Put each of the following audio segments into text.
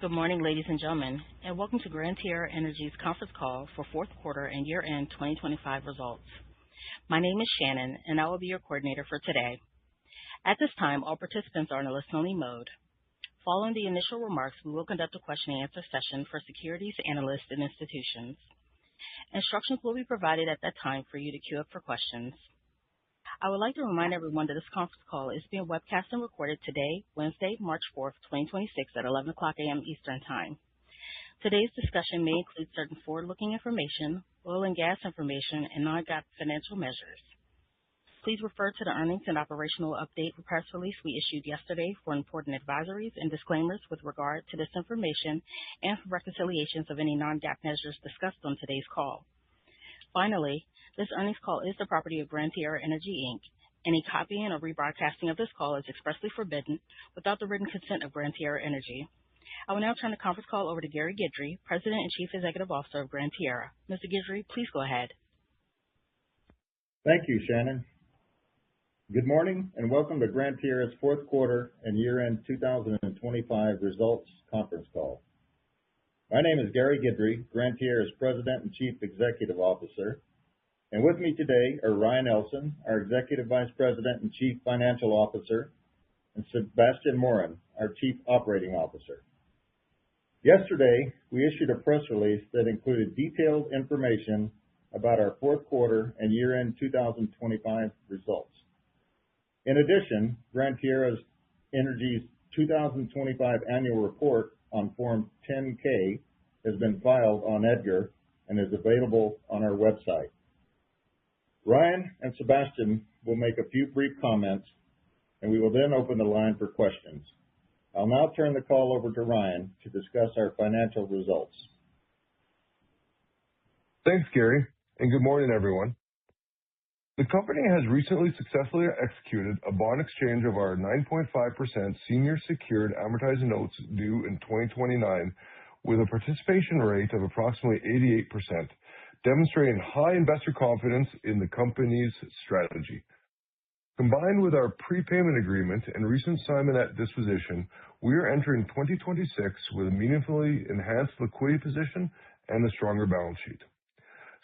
Good morning, ladies and gentlemen, and welcome to Gran Tierra Energy's conference call for fourth quarter and year-end 2025 results. My name is Shannon, and I will be your coordinator for today. At this time, all participants are in a listen-only mode. Following the initial remarks, we will conduct a question-and-answer session for securities analysts and institutions. Instructions will be provided at that time for you to queue up for questions. I would like to remind everyone that this conference call is being webcast and recorded today, Wednesday, March 4th, 2026 at 11:00 a.m. Eastern Time. Today's discussion may include certain forward-looking information, oil and gas information, and non-GAAP financial measures. Please refer to the earnings and operational update press release we issued yesterday for important advisories and disclaimers with regard to this information and for reconciliations of any non-GAAP measures discussed on today's call. Finally, this earnings call is the property of Gran Tierra Energy, Inc. Any copying or rebroadcasting of this call is expressly forbidden without the written consent of Gran Tierra Energy. I will now turn the conference call over to Gary Guidry, President and Chief Executive Officer of Gran Tierra. Mr. Guidry, please go ahead. Thank you, Shannon. Good morning and welcome to Gran Tierra's fourth quarter and year-end 2025 results conference call. My name is Gary Guidry, Gran Tierra's President and Chief Executive Officer. And with me today are Ryan Ellson, our Executive Vice President and Chief Financial Officer, and Sebastien Morin, our Chief Operating Officer. Yesterday, we issued a press release that included detailed information about our fourth quarter and year-end 2025 results. In addition, Gran Tierra Energy's 2025 annual report on Form 10-K has been filed on EDGAR and is available on our website. Ryan and Sebastien will make a few brief comments, and we will then open the line for questions. I'll now turn the call over to Ryan to discuss our financial results. Thanks, Gary, and good morning, everyone. The company has recently successfully executed a bond exchange of our 9.5% senior secured amortizing notes due in 2029 with a participation rate of approximately 88%. Demonstrating high investor confidence in the company's strategy. Combined with our prepayment agreement and recent Simonette disposition, we are entering 2026 with a meaningfully enhanced liquidity position and a stronger balance sheet.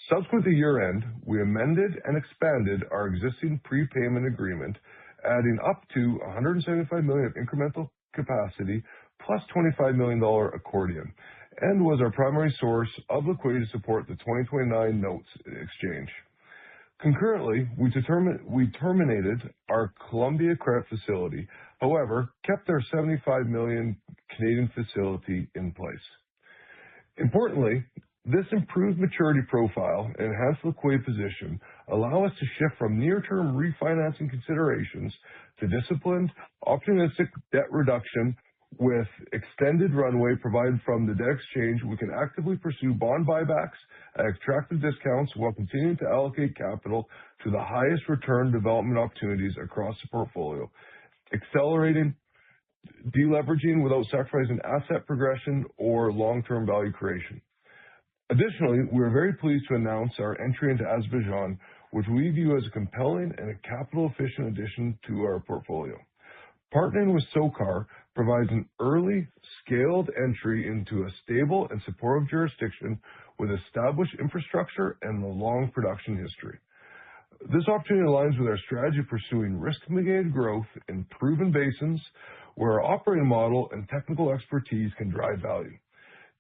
Subsequent to year-end, we amended and expanded our existing prepayment agreement, adding up to $175 million of incremental capacity plus $25 million accordion, and was our primary source of liquidity to support the 2029 notes exchange. Concurrently, we terminated our Colombia credit facility, however, kept our 75 million Canadian facility in place. Importantly, this improved maturity profile and enhanced liquidity position allow us to shift from near-term refinancing considerations to disciplined, opportunistic debt reduction. With extended runway provided from the debt exchange, we can actively pursue bond buybacks at attractive discounts while continuing to allocate capital to the highest return development opportunities across the portfolio, accelerating deleveraging without sacrificing asset progression or long-term value creation. Additionally, we are very pleased to announce our entry into Azerbaijan, which we view as a compelling and a capital-efficient addition to our portfolio. Partnering with SOCAR provides an early, scaled entry into a stable and supportive jurisdiction with established infrastructure and a long production history. This opportunity aligns with our strategy of pursuing risk-mitigated growth in proven basins where our operating model and technical expertise can drive value.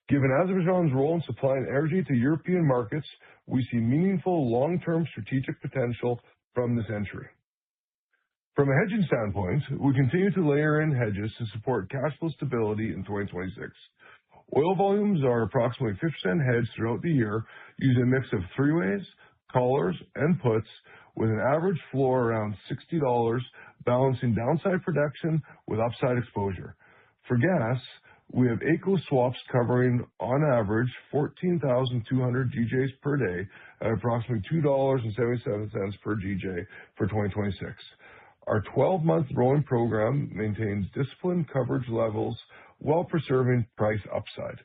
Given Azerbaijan's role in supplying energy to European markets, we see meaningful long-term strategic potential from this entry. From a hedging standpoint, we continue to layer in hedges to support cash flow stability in 2026. Oil volumes are approximately 50% hedged throughout the year using a mix of three-ways, collars, and puts with an average floor around $60, balancing downside protection with upside exposure. For gas, we have AECO swaps covering on average 14,200 GJs per day at approximately $2.77 per GJ for 2026. Our 12-month rolling program maintains disciplined coverage levels while preserving price upside.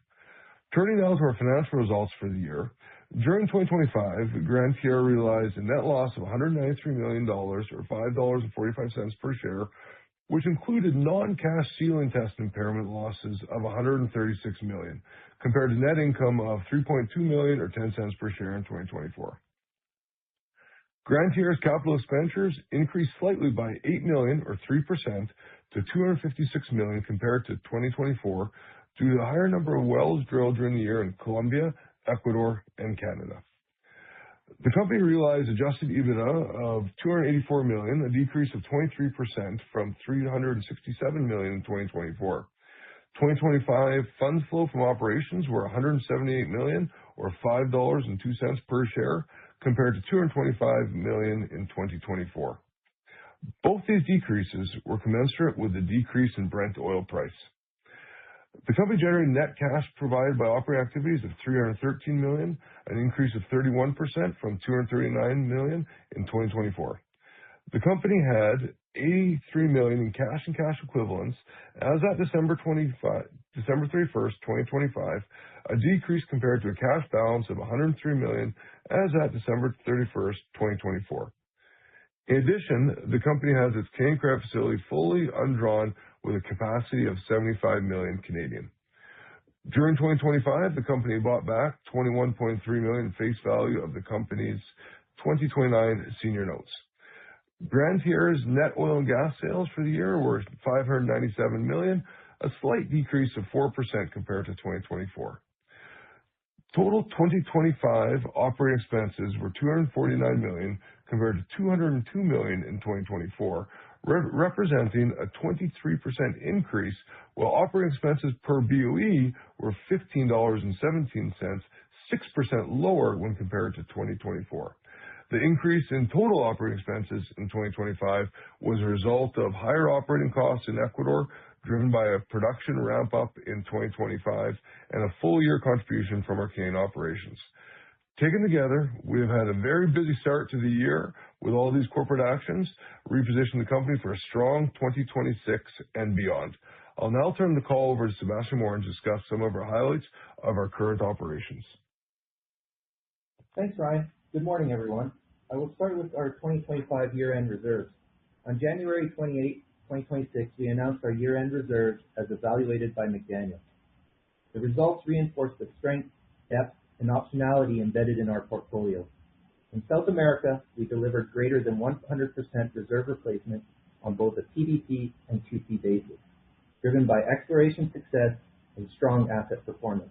Turning now to our financial results for the year. During 2025, Gran Tierra realized a net loss of $193 million or $5.45 per share, which included non-cash ceiling test impairment losses of $136 million, compared to net income of $3.2 million or 10 cents per share in 2024. Gran Tierra's capital expenditures increased slightly by $8 million or 3% to $256 million compared to 2024 due to the higher number of wells drilled during the year in Colombia, Ecuador, and Canada. The company realized adjusted EBITDA of $284 million, a decrease of 23% from $367 million in 2024. 2025 funds flow from operations were $178 million or $5.02 per share compared to $225 million in 2024. Both these decreases were commensurate with the decrease in Brent oil price. The company generated net cash provided by operating activities of $313 million, an increase of 31% from $239 million in 2024. The company had $83 million in cash and cash equivalents as at December 31st, 2025, a decrease compared to a cash balance of $103 million as at December 31st, 2024. In addition, the company has its Canadian credit facility fully undrawn with a capacity of 75 million Canadian. During 2025, the company bought back 21.3 million face value of the company's 2029 senior notes. Gran Tierra's net oil and gas sales for the year were $597 million, a slight decrease of 4% compared to 2024. Total 2025 operating expenses were $249 million compared to $202 million in 2024, representing a 23% increase, while operating expenses per BOE were $15.17, 6% lower when compared to 2024. The increase in total operating expenses in 2025 was a result of higher operating costs in Ecuador, driven by a production ramp-up in 2025 and a full-year contribution from our Canadian operations. Taken together, we have had a very busy start to the year with all these corporate actions, repositioning the company for a strong 2026 and beyond. I'll now turn the call over to Sebastien Morin to discuss some of our highlights of our current operations. Thanks, Ryan. Good morning, everyone. I will start with our 2025 year-end reserves. On January 28, 2026, we announced our year-end reserves as evaluated by McDaniel. The results reinforce the strength, depth, and optionality embedded in our portfolio. In South America, we delivered greater than 100% reserve replacement on both a PDP and 2P basis, driven by exploration success and strong asset performance.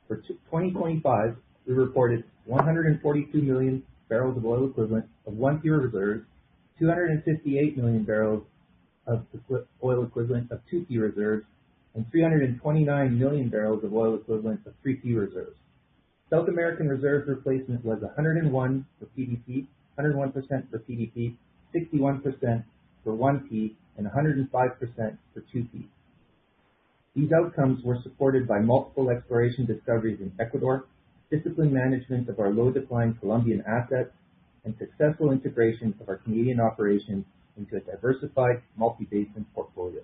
For 2025, we reported 142 million barrels of oil equivalent of 1P reserves, 258 million barrels of oil equivalent of 2P reserves, and 329 million barrels of oil equivalent of 3P reserves. South American reserve replacement was 101% for PDP, 61% for 1P, and 105% for 2P. These outcomes were supported by multiple exploration discoveries in Ecuador, disciplined management of our low-decline Colombian assets, and successful integration of our Canadian operations into a diversified multi-basin portfolio.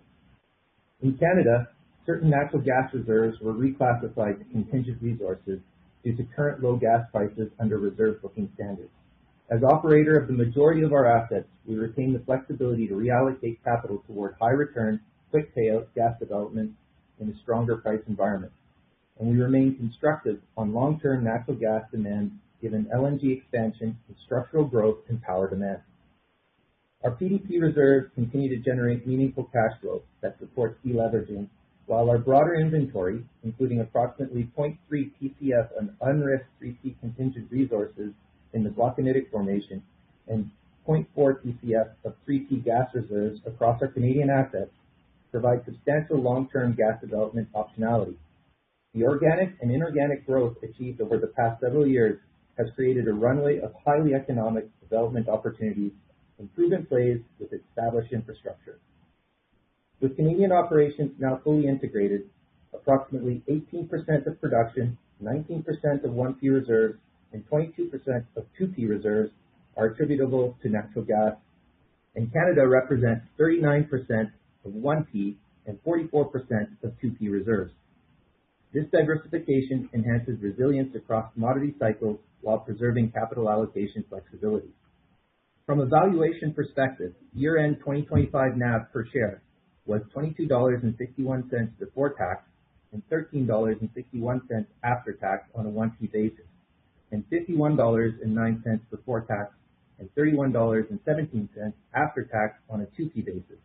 In Canada, certain natural gas reserves were reclassified to contingent resources due to current low gas prices under reserve booking standards. As operator of the majority of our assets, we retain the flexibility to reallocate capital toward high return, quick payout gas development in a stronger price environment. And we remain constructive on long-term natural gas demand given LNG expansion and structural growth in power demand. Our PDP reserves continue to generate meaningful cash flow that supports deleveraging, while our broader inventory, including approximately 0.3 TCF on unrisked 3P contingent resources in the Glauconitic Formation and 0.4 TCF of 3P gas reserves across our Canadian assets, provide substantial long-term gas development optionality. The organic and inorganic growth achieved over the past several years has created a runway of highly economic development opportunities in proven plays with established infrastructure. With Canadian operations now fully integrated, approximately 18% of production, 19% of 1P reserves, and 22% of 2P reserves are attributable to natural gas, and Canada represents 39% of 1P and 44% of 2P reserves. This diversification enhances resilience across commodity cycles while preserving capital allocation flexibility. From a valuation perspective, year-end 2025 NAV per share was $22.61 before tax and $13.61 after tax on a 1P basis, and $51.09 before tax and $31.17 after tax on a 2P basis.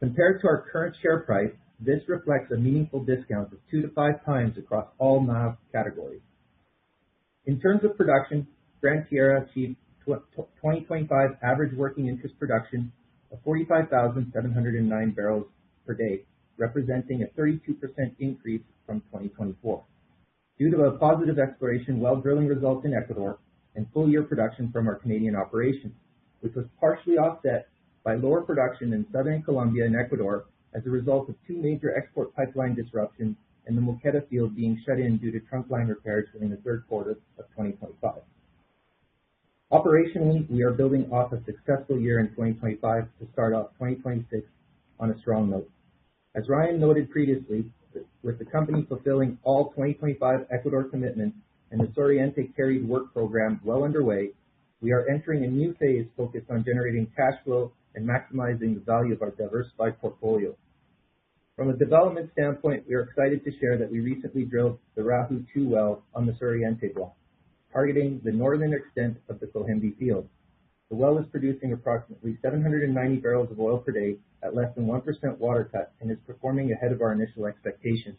Compared to our current share price, this reflects a meaningful discount of 2 to 5 times across all NAV categories. In terms of production, Gran Tierra achieved 2025 average working interest production of 45,709 barrels per day, representing a 32% increase from 2024, due to a positive exploration well drilling results in Ecuador and full year production from our Canadian operations, which was partially offset by lower production in southern Colombia and Ecuador as a result of 2 major export pipeline disruptions and the Moqueta field being shut in due to trunk line repairs during the third quarter of 2025. Operationally, we are building off a successful year in 2025 to start off 2026 on a strong note. As Ryan noted previously, with the company fulfilling all 2025 Ecuador commitments and the Suroriente carried work program well underway, we are entering a new phase focused on generating cash flow and maximizing the value of our diversified portfolio. From a development standpoint, we are excited to share that we recently drilled the Rahu-2 well on the Suroriente block, targeting the northern extent of the Cohembi field. The well is producing approximately 790 barrels of oil per day at less than 1% water cut and is performing ahead of our initial expectations.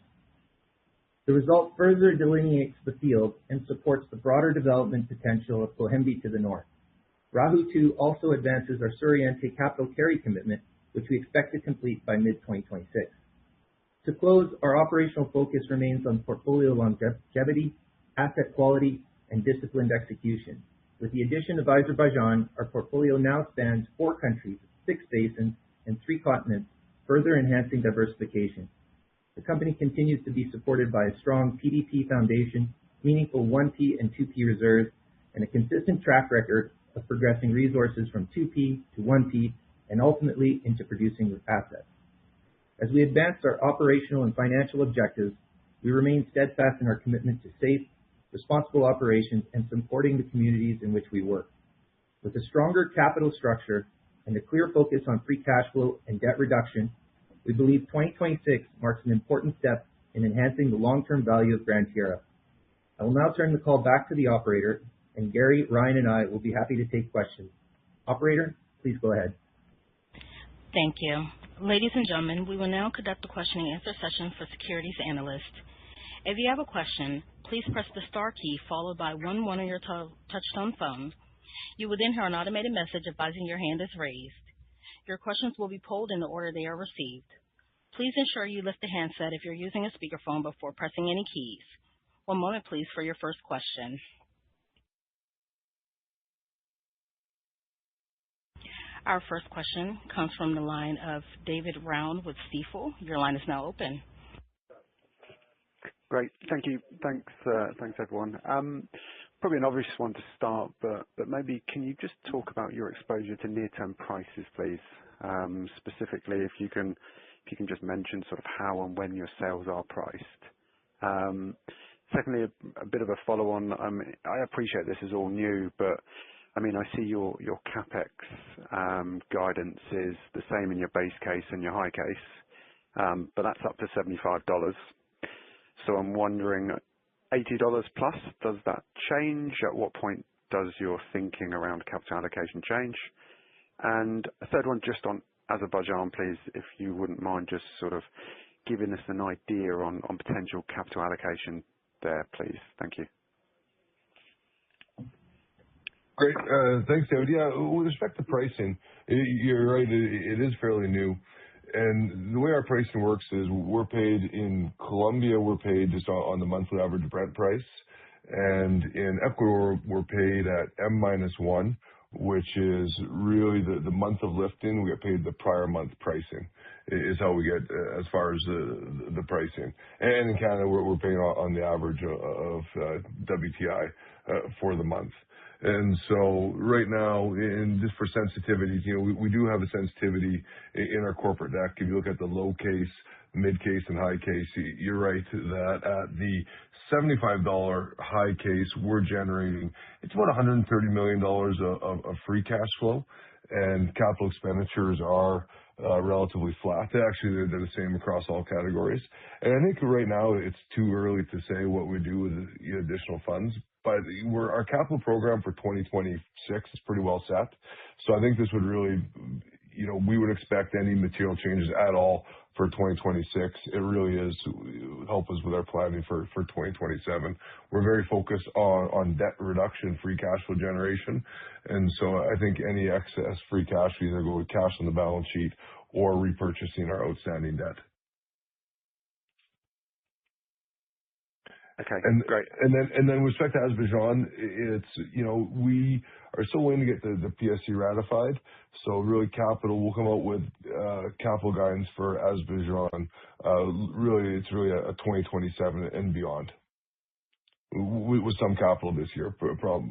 The result further delineates the field and supports the broader development potential of Cohembi to the north. Rahu-2 also advances our Suroriente capital carry commitment, which we expect to complete by mid-2026. To close, our operational focus remains on portfolio longevity, asset quality, and disciplined execution. With the addition of Azerbaijan, our portfolio now spans 4 countries, 6 basins, and 3 continents, further enhancing diversification. The company continues to be supported by a strong PDP foundation, meaningful 1P and 2P reserves, and a consistent track record of progressing resources from 2P to 1P and ultimately into producing assets. As we advance our operational and financial objectives, we remain steadfast in our commitment to safe, responsible operations and supporting the communities in which we work. With a stronger capital structure and a clear focus on free cash flow and debt reduction, we believe 2026 marks an important step in enhancing the long-term value of Gran Tierra. I will now turn the call back to the operator, and Gary, Ryan, and I will be happy to take questions. Operator, please go ahead. Thank you. Ladies and gentlemen, we will now conduct the question and answer session for securities analysts. If you have a question, please press the star key followed by 11 on your touch-tone phone. You will then hear an automated message advising your hand is raised. Your questions will be polled in the order they are received. Please ensure you lift the handset if you're using a speakerphone before pressing any keys. One moment, please, for your first question. Our first question comes from the line of David Round with Stifel. Your line is now open. Great. Thank you. Thanks, everyone. Probably an obvious one to start, but maybe can you just talk about your exposure to near-term prices, please? Specifically, if you can just mention sort of how and when your sales are priced. Secondly, a bit of a follow-on. I appreciate this is all new, but I mean, I see your CapEx guidance is the same in your base case and your high case, but that's up to $75. So I'm wondering, $80 plus, does that change? At what point does your thinking around capital allocation change? And a third one, just on Azerbaijan, please, if you wouldn't mind just sort of giving us an idea on potential capital allocation there, please. Thank you. Great. Thanks, David. Yeah, with respect to pricing, you're right, it is fairly new. And the way our pricing works is we're paid in Colombia, we're paid just on the monthly average Brent price. And in Ecuador, we're paid at M-1, which is really the month of lifting. We get paid the prior month pricing is how we get as far as the pricing. And in Canada, we're paying on the average of WTI for the month. And so right now, just for sensitivities, we do have a sensitivity in our corporate deck. If you look at the low case, mid case and high case. You're right that at the $75 high case, we're generating, it's about $130 million of free cash flow, and capital expenditures are relatively flat. They're the same across all categories. And I think right now it's too early to say what we do with the additional funds, but our capital program for 2026 is pretty well set. So I think this would really, we would expect any material changes at all for 2026. It really is help us with our planning for 2027. We're very focused on debt reduction, free cash flow generation. And so I think any excess free cash will either go with cash on the balance sheet or repurchasing our outstanding debt. Okay, And great. and then with respect to Azerbaijan, it's, we are still waiting to get the PSC ratified. So really we'll come out with capital guidance for Azerbaijan. It's really a 2027 and beyond. With some capital this year,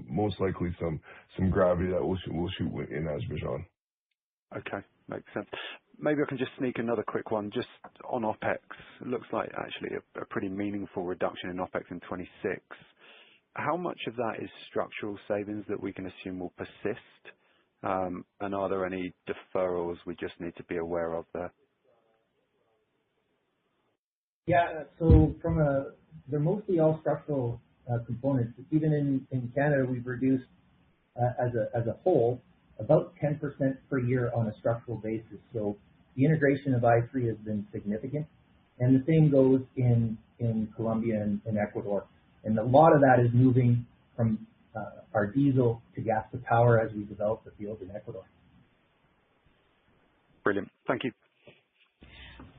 most likely some gravity that we'll shoot in Azerbaijan. Okay, makes sense. Maybe I can just sneak another quick one just on OpEx. It looks like actually a pretty meaningful reduction in OpEx in 26. How much of that is structural savings that we can assume will persist? And are there any deferrals we just need to be aware of there? Yeah, so they're mostly all structural components. Even in Canada, we've reduced as a whole about 10% per year on a structural basis. So the integration of I3 has been significant, and the same goes in Colombia and Ecuador. And a lot of that is moving from our diesel to gas to power as we develop the field in Ecuador. Brilliant. Thank you.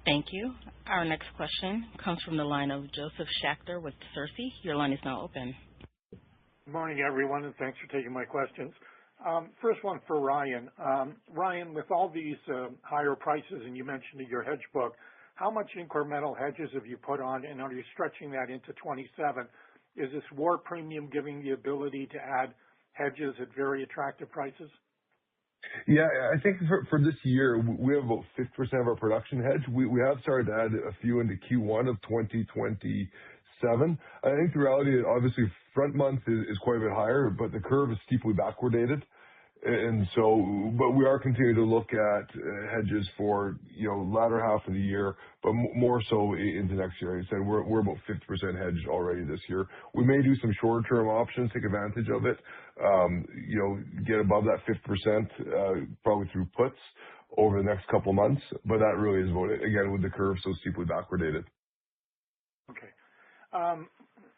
Thank you. Our next question comes from the line of Joseph Schachter with Cersei. Your line is now open. Good morning, everyone, and thanks for taking my questions. First one for Ryan. Ryan, with all these higher prices, and you mentioned in your hedge book, how much incremental hedges have you put on, and are you stretching that into 27? Is this war premium giving the ability to add hedges at very attractive prices? Yeah, I think for this year, we have about 50% of our production hedge. We have started to add a few into Q1 of 2027. I think the reality is obviously front month is quite a bit higher, but the curve is steeply backwardated. And so, but we are continuing to look at hedges for, latter half of the year, but more so into next year. Like I said, we're about 50% hedged already this year. We may do some shorter term options, take advantage of it, get above that 50%, probably through puts over the next couple of months. But that really is about it. Again, with the curve so steeply backwardated. Okay.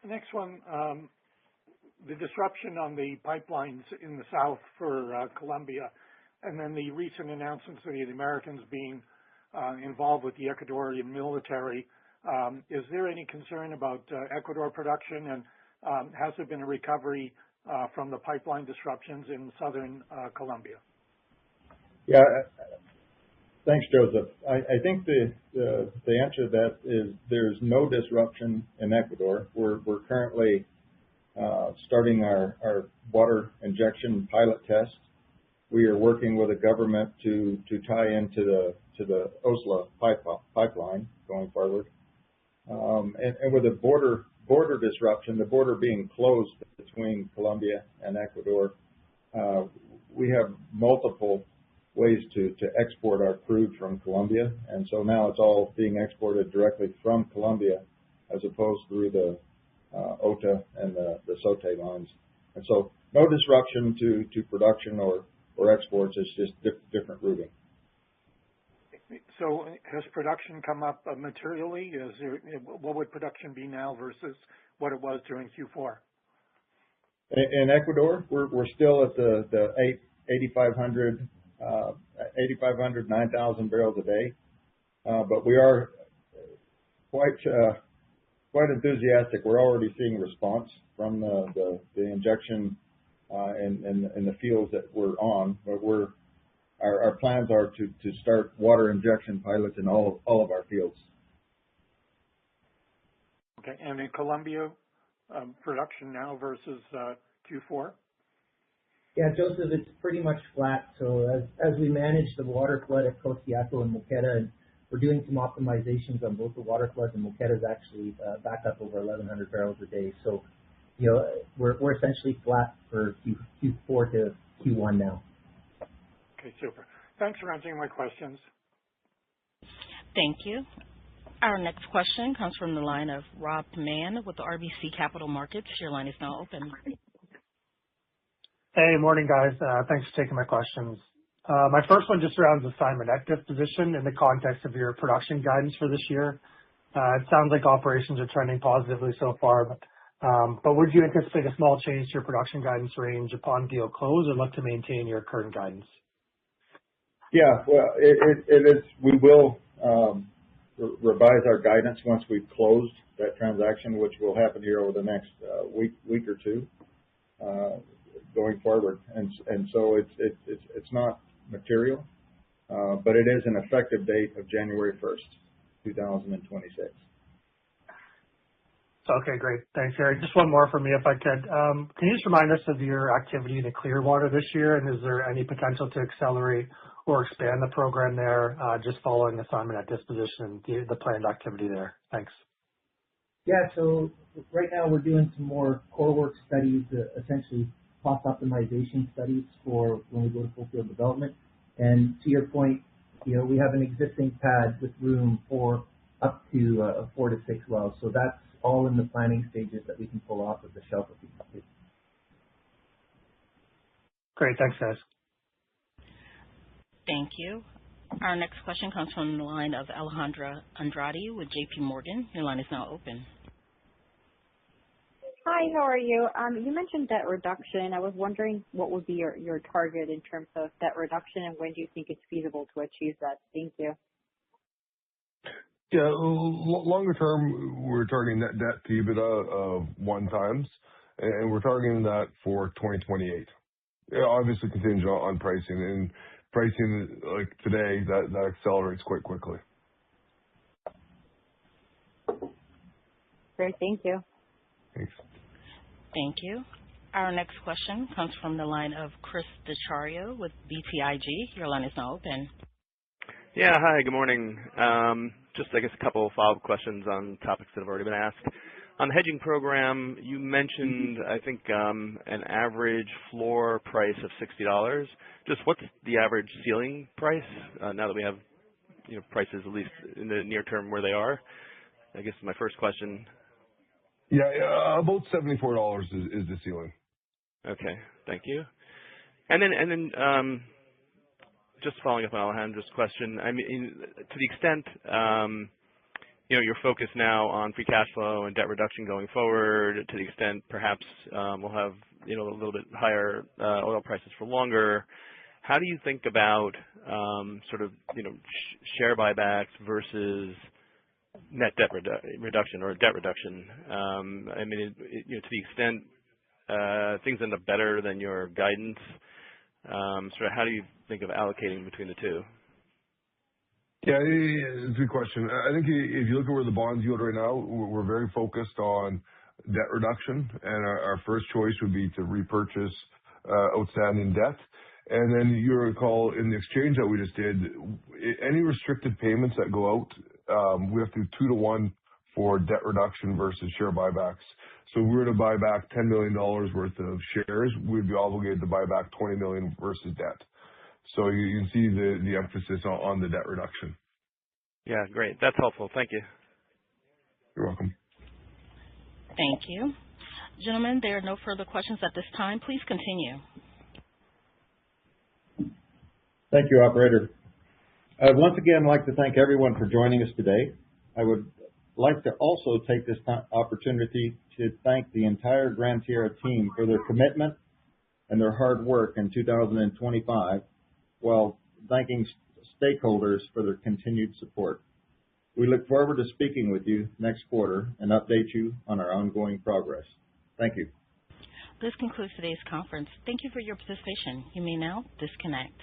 Next one, the disruption on the pipelines in the south for Colombia, and then the recent announcements of the Americans being involved with the Ecuadorian military. Is there any concern about Ecuador production, and has there been a recovery from the pipeline disruptions in southern Colombia? Yeah, thanks, Joseph. I think the answer to that is there's no disruption in Ecuador. We're currently starting our water injection pilot test. We are working with the government to tie into the OSLA pipeline going forward. And with the border disruption, the border being closed between Colombia and Ecuador, we have multiple ways to export our crude from Colombia, and so now it's all being exported directly from Colombia as opposed through the OTA and the SOTE lines. And so no disruption to production or exports. It's just different routing. So has production come up materially? What would production be now versus what it was during Q4? In Ecuador, we're still at the 8,500, 9,000 barrels a day, but we are quite enthusiastic. We're already seeing response from the injection in the fields that we're on. But our plans are to start water injection pilots in all of our fields. Okay, and in Colombia, production now versus Q4? Yeah, Joseph, it's pretty much flat. So as we manage the water flood at Costayaco and Moqueta, and We're doing some optimizations on both the water floods, and Moquetta's actually back up over 1,100 barrels a day. So, we're essentially flat for Q4 to Q1 now. Okay, super. Thanks for answering my questions. Thank you. Our next question comes from the line of Rob Mann with the RBC Capital Markets. Your line is now open. Hey, morning, guys. Thanks for taking my questions. My first one just surrounds the Simonette disposition in the context of your production guidance for this year. It sounds like operations are trending positively so far, but would you anticipate a small change to your production guidance range upon deal close, or look to maintain your current guidance? Yeah, well, it is. We will revise our guidance once we've closed that transaction, which will happen here over the next week or two going forward. And so it's not material, but it is an effective date of January 1st, 2026. Okay, great. Thanks, Harry. Just one more for me, if I could. Can you just remind us of your activity in the Clearwater this year, and is there any potential to accelerate or expand the program there just following the Simonette disposition, the planned activity there? Thanks. Yeah, so right now we're doing some more core work studies, essentially cost optimization studies for when we go to full field development. And to your point, we have an existing pad with room for up to 4 to 6 wells. So that's all in the planning stages that we can pull off of the shelf if we need to. Great. Thanks, guys. Thank you. Our next question comes from the line of Alejandra Andrade with JP Morgan. Your line is now open. Hi, how are you? You mentioned debt reduction. I was wondering what would be your target in terms of debt reduction, and when do you think it's feasible to achieve that? Thank you. Yeah, longer term, we're targeting net debt to EBITDA of 1x, and we're targeting that for 2028. Yeah, obviously contingent on pricing, and pricing like today, that accelerates quite quickly. Great, thank you. Thanks. Thank you. Our next question comes from the line of Chris DeChario with BTIG. Your line is now open. Yeah, hi, good morning. Just, I guess, a couple of follow-up questions on topics that have already been asked. On the hedging program, you mentioned, I think, an average floor price of $60. Just what's the average ceiling price now that we have prices, at least in the near term, where they are? I guess my first question. Yeah, about $74 is the ceiling. Okay, thank you. And then just following up on Alejandra's question, I mean, to the extent you're focused now on free cash flow and debt reduction going forward, to the extent perhaps we'll have a little bit higher oil prices for longer. How do you think about sort of share buybacks versus net debt reduction or debt reduction? I mean, to the extent things end up better than your guidance, sort of how do you think of allocating between the two? Yeah, it's a good question. I think if you look at where the bonds yield right now, we're very focused on debt reduction, and our first choice would be to repurchase outstanding debt. And then you recall in the exchange that we just did, any restricted payments that go out, we have to do 2 to 1 for debt reduction versus share buybacks. So if we were to buy back $10 million worth of shares, we'd be obligated to buy back $20 million versus debt. So you can see the emphasis on the debt reduction. Yeah, great. That's helpful. Thank you. You're welcome. Thank you. Gentlemen, there are no further questions at this time. Please continue. Thank you, operator. I'd once again like to thank everyone for joining us today. I would like to also take this opportunity to thank the entire Gran Tierra team for their commitment and their hard work in 2025, while thanking stakeholders for their continued support. We look forward to speaking with you next quarter and update you on our ongoing progress. Thank you. This concludes today's conference. Thank you for your participation. You may now disconnect.